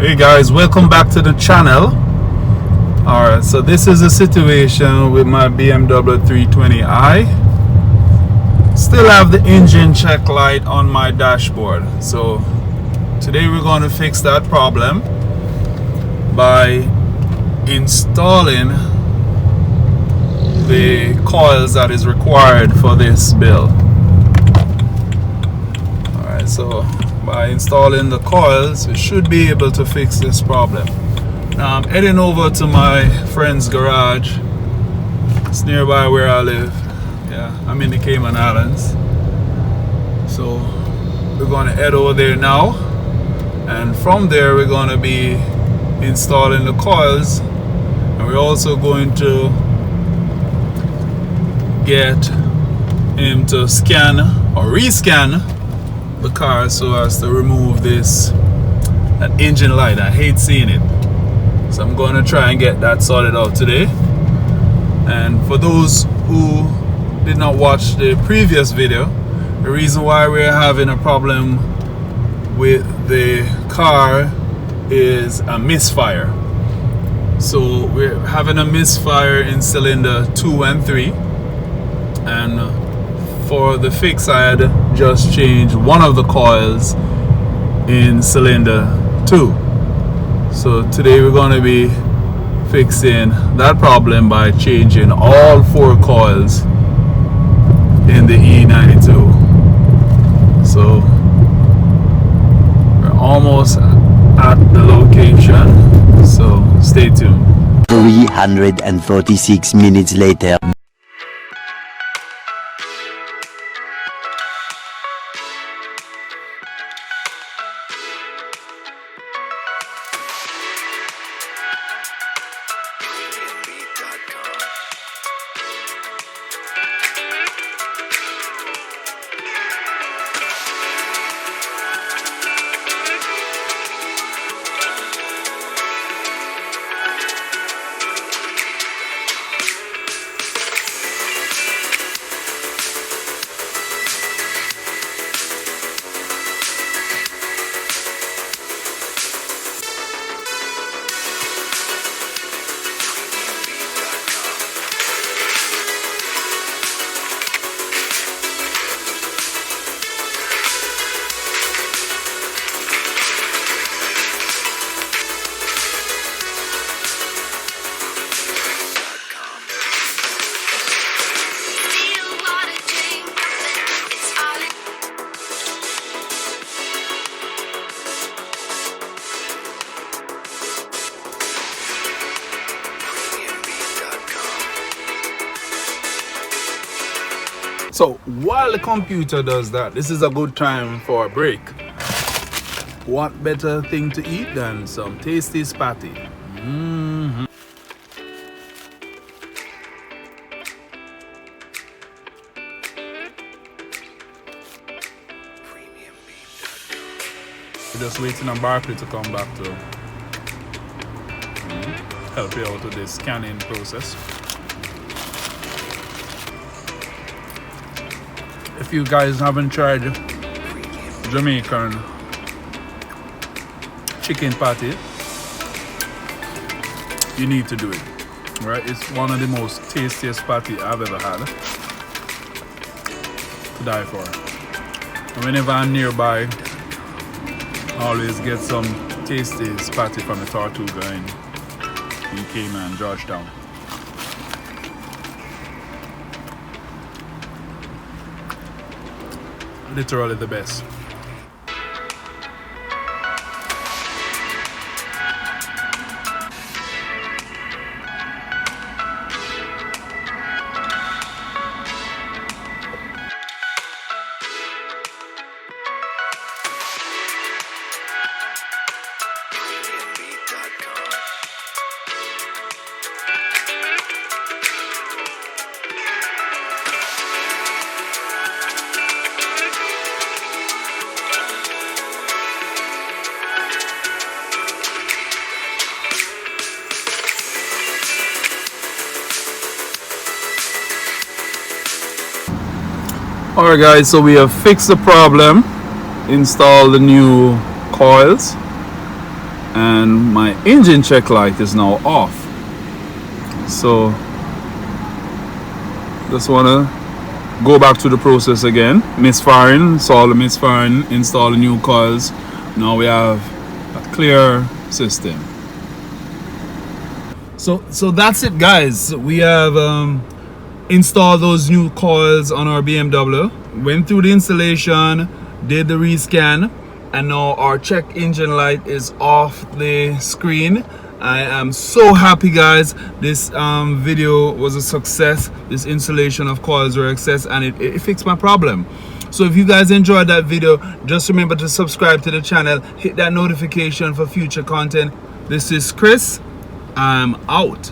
Hey guys, welcome back to the channel. Alright, so this is a situation with my BMW 320i. Still have the engine check light on my dashboard. So today we're going to fix that problem by installing the coils that is required for this build. Alright, so by installing the coils, we should be able to fix this problem. Now I'm heading over to my friend's garage. It's nearby where I live. Yeah, I'm in the Cayman Islands. So we're going to head over there now, and from there we're going to be installing the coils, and we're also going to get him to scan or rescan the car so as to remove that engine light. I hate seeing it, so I'm going to try and get that sorted out today. And for those who did not watch the previous video, the reason why we're having a problem with the car is a misfire. So we're having a misfire in cylinder 2 and 3, and for the fix I had just changed one of the coils in cylinder 2. So today we're going to be fixing that problem by changing all 4 coils in the E92. So we're almost at the location, so stay tuned. 346 minutes later. So while the computer does that, this is a good time for a break. What better thing to eat than some tasty spatty? We're just waiting on Barkley to come back to help you out with the scanning process. If you guys haven't tried Jamaican chicken patty, you need to do it. Right? It's one of the most tastiest patty I've ever had. To die for. And whenever I'm nearby, I always get some tasty patty from the Tortuga in Cayman, Georgetown. Literally the best. Alright guys, so we have fixed the problem, installed the new coils, and my engine check light is now off. So just want to go back to the process again. Misfiring, install the misfiring, install the new coils. Now we have a clear system. So that's it, guys. We have installed those new coils on our BMW, went through the installation, did the rescan, and now our check engine light is off the screen. I am so happy, guys. This video was a success. This installation of coils were a success, and it fixed my problem. So if you guys enjoyed that video, just remember to subscribe to the channel, hit that notification for future content. This is Chris. I'm out.